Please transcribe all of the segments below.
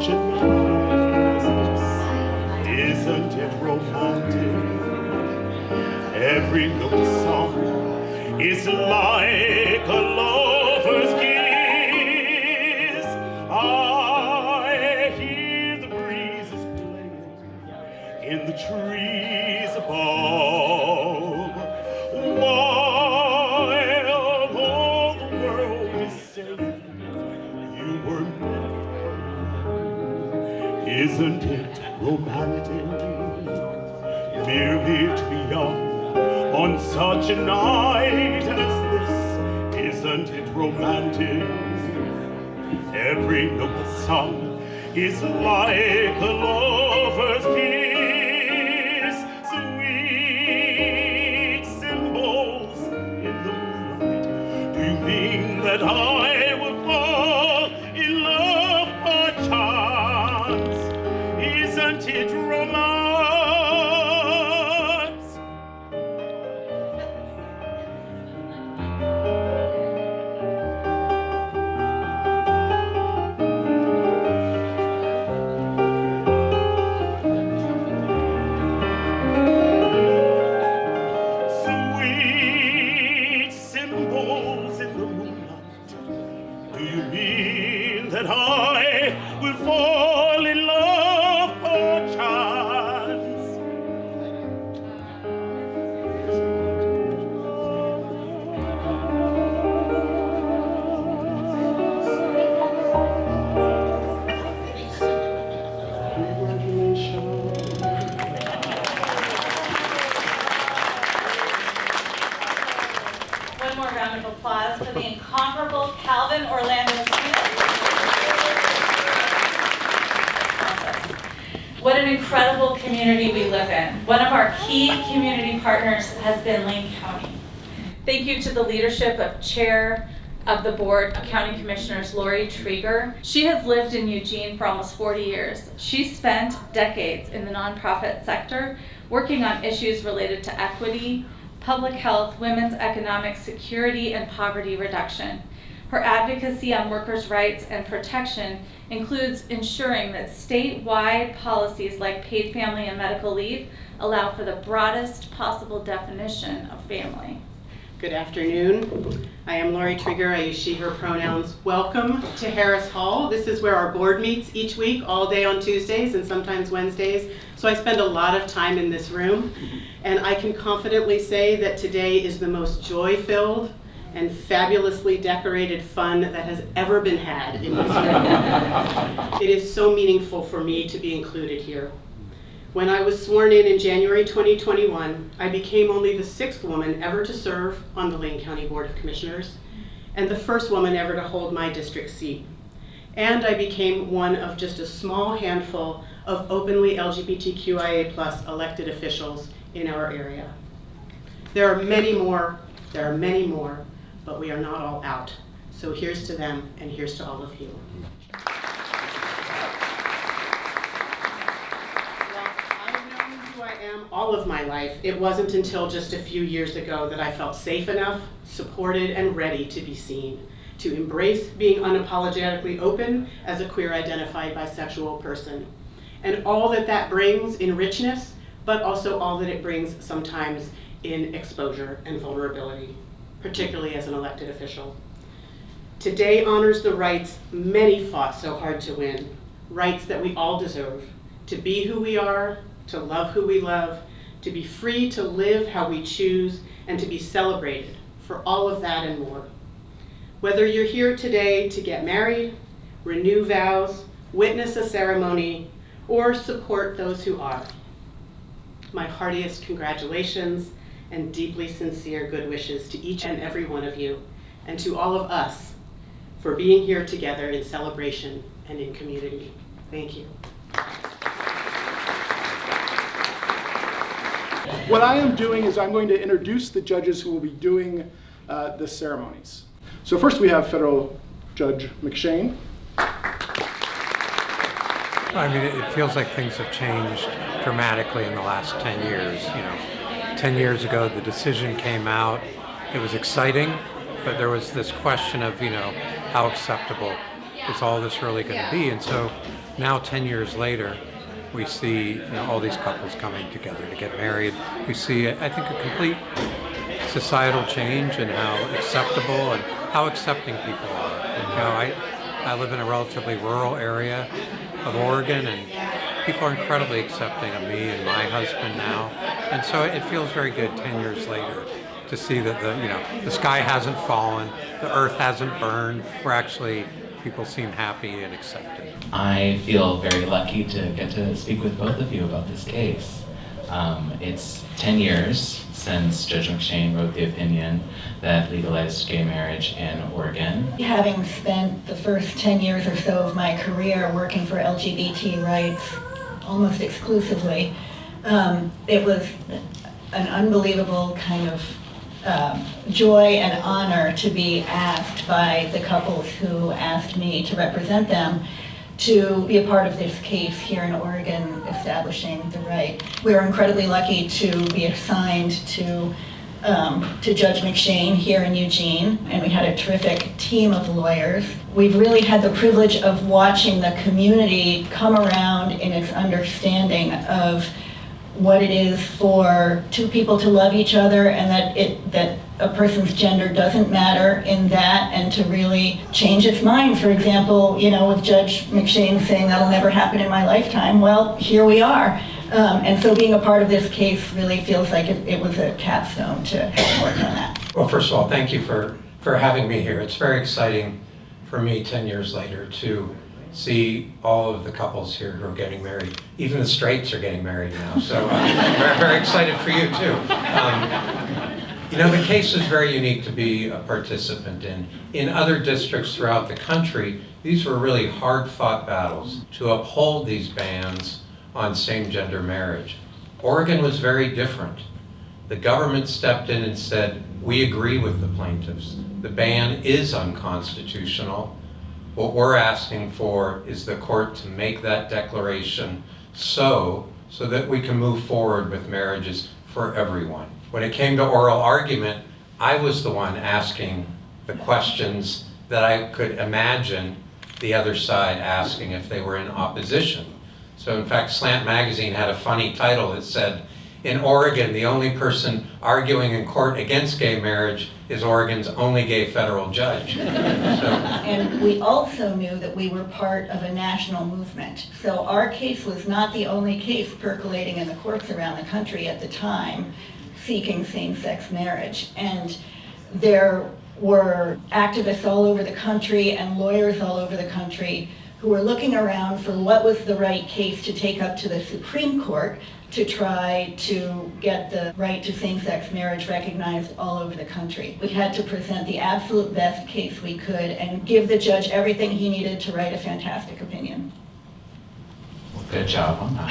such a night as this? Isn't it romantic? Every note of song is like a lover's kiss. I hear the breezes playing in the trees above, while all the world is saying you were meant for me. Isn't it romantic? Merely to be young on such a night as this, isn't it romantic? Every note that's sung is like a lover's kiss, sweet symbols in the moonlight. Do you mean that I will fall in love perchance? Isn't it romantic? That I will fall in love perchance. One more round of applause for the incomparable Calvin Orlando Smith. What an incredible community we live in. One of our key community partners has been Lane County. Thank you to the leadership of Chair of the Board of County Commissioners, Lori Trieger. She has lived in Eugene for almost 40 years. She spent decades in the nonprofit sector working on issues related to equity, public health, women's economic security, and poverty reduction. Her advocacy on workers' rights and protection includes ensuring that statewide policies like paid family and medical leave allow for the broadest possible definition of family. Good afternoon. I am Lori Trigger. I use she, her pronouns. Welcome to Harris Hall. This is where our board meets each week, all day on Tuesdays and sometimes Wednesdays. So I spend a lot of time in this room, and I can confidently say that today is the most joy-filled and fabulously decorated fun that has ever been had in this room. It is so meaningful for me to be included here. When I was sworn in January 2021, I became only the 6th woman ever to serve on the Lane County Board of Commissioners and the 1st woman ever to hold my district seat. And I became one of just a small handful of openly LGBTQIA+ elected officials in our area. There are many more, but we are not all out. So here's to them, and here's to all of you. All of my life, it wasn't until just a few years ago that I felt safe enough, supported, and ready to be seen, to embrace being unapologetically open as a queer identified bisexual person. And all that that brings in richness, but also all that it brings sometimes in exposure and vulnerability, particularly as an elected official. Today honors the rights many fought so hard to win, rights that we all deserve, to be who we are, to love who we love, to be free to live how we choose, and to be celebrated for all of that and more. Whether you're here today to get married, renew vows, witness a ceremony, or support those who are, my heartiest congratulations and deeply sincere good wishes to each and every one of you, and to all of us for being here together in celebration and in community. Thank you. What I am doing is I'm going to introduce the judges who will be doing the ceremonies. So first we have Federal Judge McShane. I mean, it feels like things have changed dramatically in the last 10 years. 10 years ago the decision came out. It was exciting, but there was this question of, how acceptable is all this really going to be? And so now 10 years later, we see all these couples coming together to get married. We see, I think, a complete societal change in how acceptable and how accepting people are. I live in a relatively rural area of Oregon, and people are incredibly accepting of me and my husband now. And so it feels very good 10 years later to see that the sky hasn't fallen, the earth hasn't burned. People seem happy and accepting. I feel very lucky to get to speak with both of you about this case. It's 10 years since Judge McShane wrote the opinion that legalized gay marriage in Oregon. Having spent the first 10 years or so of my career working for LGBT rights almost exclusively, it was an unbelievable kind of joy and honor to be asked by the couples who asked me to represent them to be a part of this case here in Oregon, establishing the right. We were incredibly lucky to be assigned to Judge McShane here in Eugene, and we had a terrific team of lawyers. We've really had the privilege of watching the community come around in its understanding of what it is for two people to love each other, and that a person's gender doesn't matter in that, and to really change its mind. For example, with Judge McShane saying that'll never happen in my lifetime, well, here we are. And so being a part of this case really feels like it was a capstone to work on that. Well, first of all, thank you for having me here. It's very exciting for me 10 years later to see all of the couples here who are getting married. Even the straights are getting married now, so I'm very excited for you too. The case is very unique to be a participant in. In other districts throughout the country, these were really hard-fought battles to uphold these bans on same-gender marriage. Oregon was very different. The government stepped in and said, we agree with the plaintiffs. The ban is unconstitutional. What we're asking for is the court to make that declaration so that we can move forward with marriages for everyone. When it came to oral argument, I was the one asking the questions that I could imagine the other side asking if they were in opposition. So in fact, Slant Magazine had a funny title that said, in Oregon, the only person arguing in court against gay marriage is Oregon's only gay federal judge. And we also knew that we were part of a national movement. So our case was not the only case percolating in the courts around the country at the time seeking same-sex marriage. And there were activists all over the country and lawyers all over the country who were looking around for what was the right case to take up to the Supreme Court to try to get the right to same-sex marriage recognized all over the country. We had to present the absolute best case we could and give the judge everything he needed to write a fantastic opinion. Well, good job on that.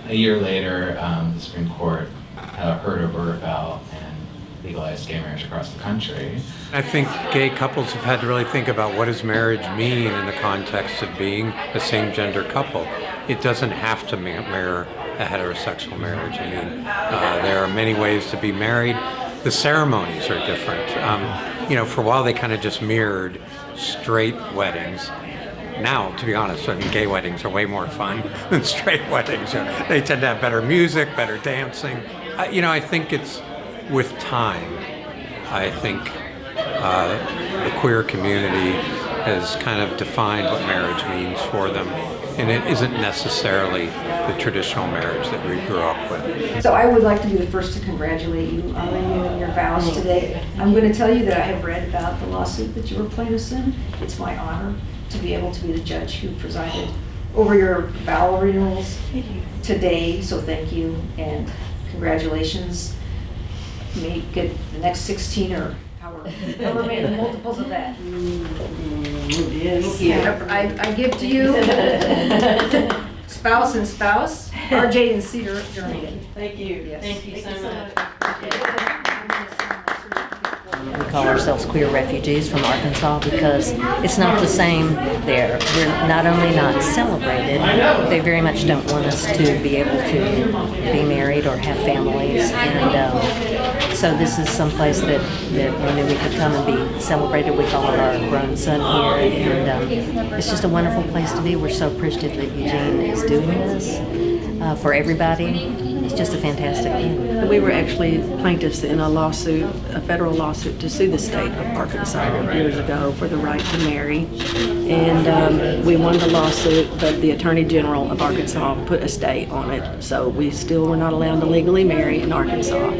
A year later, the Supreme Court heard over a vow and legalized gay marriage across the country. I think gay couples have had to really think about what does marriage mean in the context of being a same-gender couple. It doesn't have to mirror a heterosexual marriage. I mean, there are many ways to be married. The ceremonies are different. For a while they kind of just mirrored straight weddings. Now, to be honest, gay weddings are way more fun than straight weddings. They tend to have better music, better dancing. I think it's with time. I think the queer community has kind of defined what marriage means for them, and it isn't necessarily the traditional marriage that we grew up with. So I would like to be the first to congratulate you on renewing your vows today. I'm going to tell you that I have read about the lawsuit that you were plaintiffs in. It's my honor to be able to be the judge who presided over your vow renewals today, so thank you and congratulations. Make it the next 16 or however many the multiples of that. Yes. I give to you spouse and spouse, RJ and Cedar Jernigan. Thank you. Yes. Thank you so much. We call ourselves queer refugees from Arkansas because it's not the same there. We're not only not celebrated, they very much don't want us to be able to be married or have families. And so this is some place that we knew we could come and be celebrated. We followed our grown son here, and it's just a wonderful place to be. We're so appreciative that EUGENE is doing this for everybody. It's just a fantastic thing. We were actually plaintiffs in a lawsuit, a federal lawsuit, to sue the state of Arkansas years ago for the right to marry. And we won the lawsuit, but the Attorney General of Arkansas put a stay on it. So we still were not allowed to legally marry in Arkansas.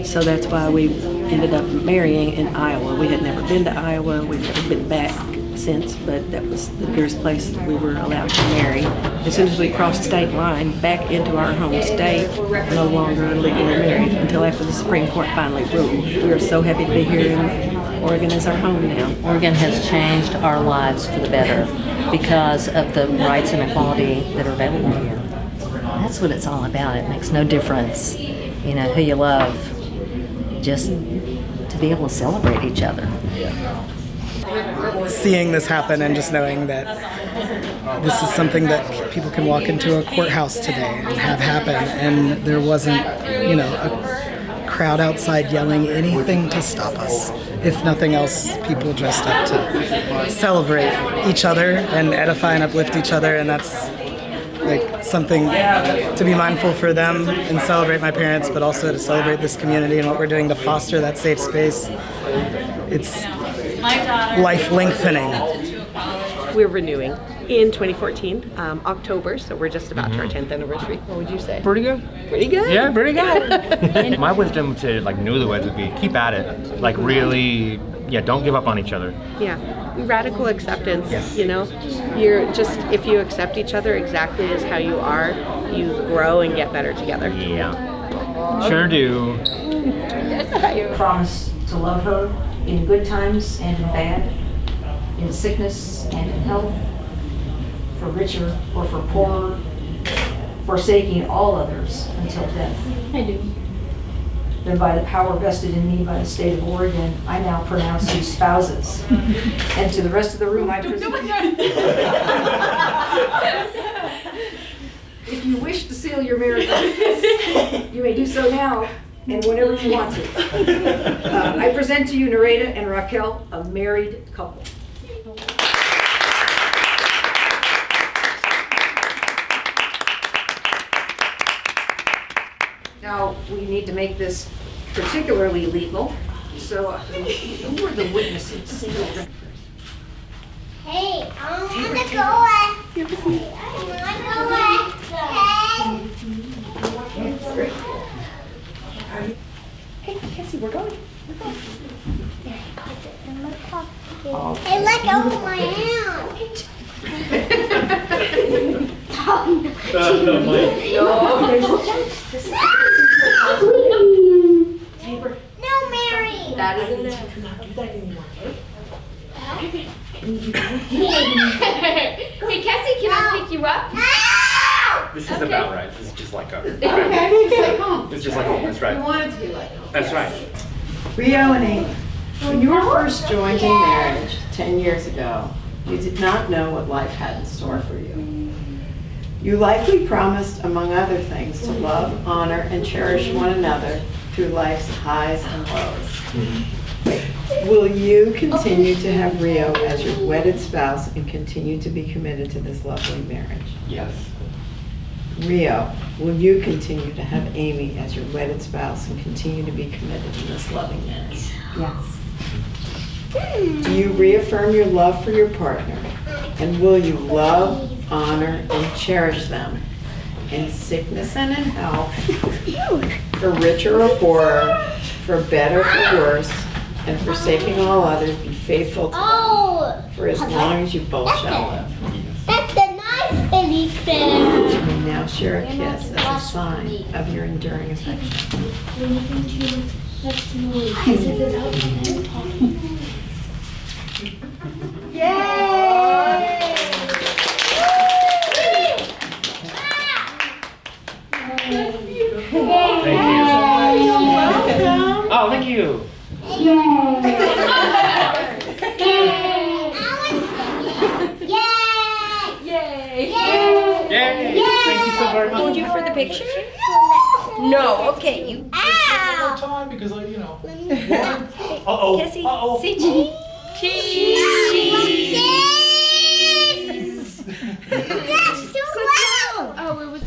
So that's why we ended up marrying in Iowa. We had never been to Iowa. We've never been back since, but that was the nearest place we were allowed to marry. As soon as we crossed state line back into our home state, no longer legally married until after the Supreme Court finally ruled. We are so happy to be here in Oregon as our home now. Oregon has changed our lives for the better because of the rights and equality that are available here. That's what it's all about. It makes no difference, you know, who you love, just to be able to celebrate each other. Seeing this happen and just knowing that this is something that people can walk into a courthouse today and have happen, and there wasn't, you know, a crowd outside yelling anything to stop us. If nothing else, people dressed up to celebrate each other and edify and uplift each other, and that's like something to be mindful for them and celebrate my parents, but also to celebrate this community and what we're doing to foster that safe space. It's life lengthening. We're renewing in 2014, October, so we're just about to our 10th anniversary. What would you say? Pretty good. Pretty good? Yeah, pretty good. My wisdom to like newlyweds would be keep at it. Like really, yeah, don't give up on each other. Yeah, radical acceptance. Yes. You know, you're just, if you accept each other exactly as how you are, you grow and get better together. Yeah, sure do. Promise to love her in good times and in bad, in sickness and in health, for richer or for poorer, forsaking all others until death. I do. Then by the power vested in me by the state of Oregon, I now pronounce you spouses. And to the rest of the room, I present. If you wish to seal your marriage, you may do so now and whenever you want to. I present to you Nareda and Raquel, a married couple. Now, we need to make this particularly legal, so who are the witnesses? Hey, I want to go away. I want to go away. Hey, Cassie, we're going. There, he put it in my pocket. Hey, let go of my hand. No, Mary. That is in there. Do not do that anymore. Hey, Cassie, can I pick you up? This is about right. This is just like a. Okay, it's just like home. It's just like home. That's right. You want it to be like home. That's right. Rio and Amy, when you were first joined in marriage 10 years ago, you did not know what life had in store for you. You likely promised, among other things, to love, honor, and cherish one another through life's highs and lows. Will you continue to have Rio as your wedded spouse and continue to be committed to this lovely marriage? Yes. Rio, will you continue to have Amy as your wedded spouse and continue to be committed to this loving marriage? Yes. Do you reaffirm your love for your partner? And will you love, honor, and cherish them in sickness and in health, for richer or poorer, for better or for worse, and forsaking all others, be faithful to them for as long as you both shall live? That's a nice teddy bear. You may now share a kiss as a sign of your enduring affection. Yay! Thank you. Oh, thank you. Thank you so very much. Thank you for the picture? No, okay, you. Ow! Time because I, you know. Uh-oh. Cassie, Uh-oh. say cheese. Cheese.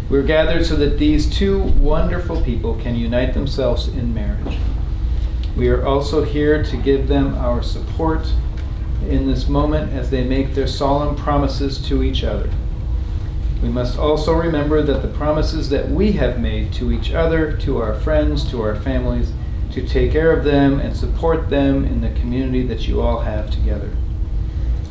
We're gathered so that these two wonderful people can unite themselves in marriage. We are also here to give them our support in this moment as they make their solemn promises to each other. We must also remember that the promises that we have made to each other, to our friends, to our families, to take care of them and support them in the community that you all have together.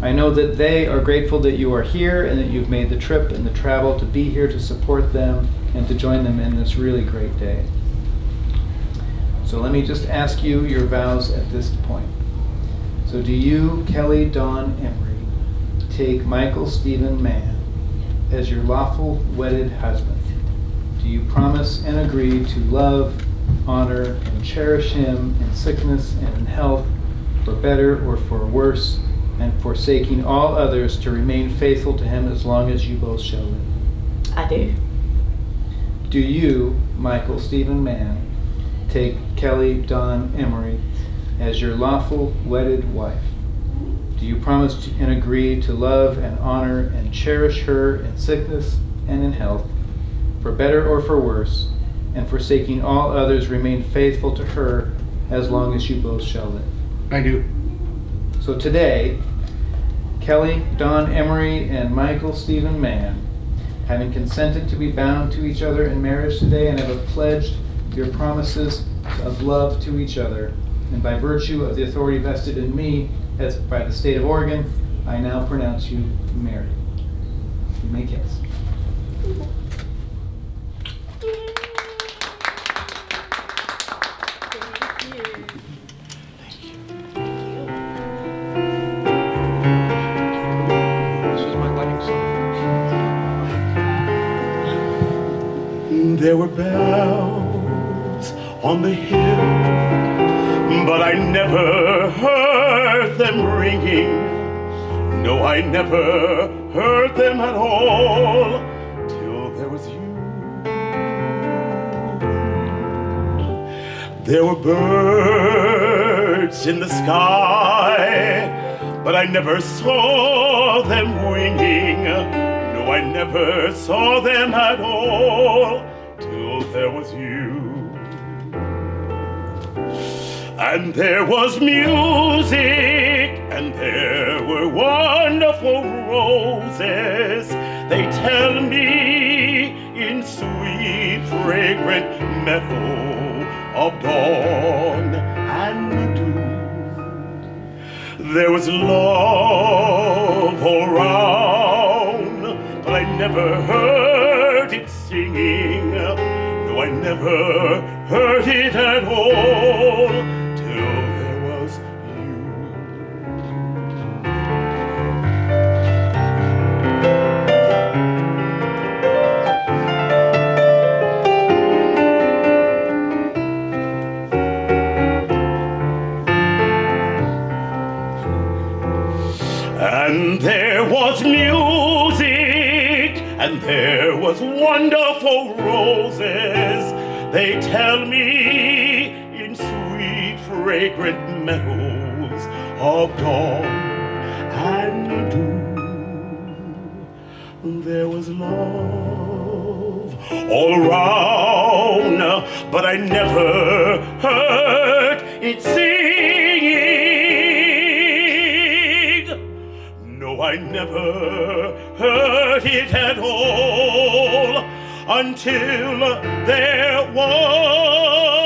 I know that they are grateful that you are here and that you've made the trip and the travel to be here to support them and to join them in this really great day. So let me just ask you your vows at this point. So do you, Kelly Dawn Emery, take Michael Stephen Mann as your lawful wedded husband? Do you promise and agree to love, honor, and cherish him in sickness and in health, for better or for worse, and forsaking all others to remain faithful to him as long as you both shall live? I do. Do you, Michael Stephen Mann, take Kelly Dawn Emery as your lawful wedded wife? Do you promise and agree to love and honor and cherish her in sickness and in health, for better or for worse, and forsaking all others remain faithful to her as long as you both shall live? I do. So today, Kelly Dawn Emery and Michael Stephen Mann, having consented to be bound to each other in marriage today and have pledged your promises of love to each other, and by virtue of the authority vested in me as by the state of Oregon, I now pronounce you married. You may kiss. There were bells on the hill, but I never heard them ringing. No, I never heard them at all till there was you. There were birds in the sky, but I never saw them winging. No, I never saw them at all till there was you. And there was music, and there were wonderful roses. They tell me in sweet, fragrant meadow of dawn and dew. There was love all round, but I never heard it singing. No, I never heard it at all till there was you. And there was music, and there was wonderful roses. They tell me in sweet, fragrant meadows of dawn and dew. There was love all around, but I never heard it singing. No, I never heard it at all until there was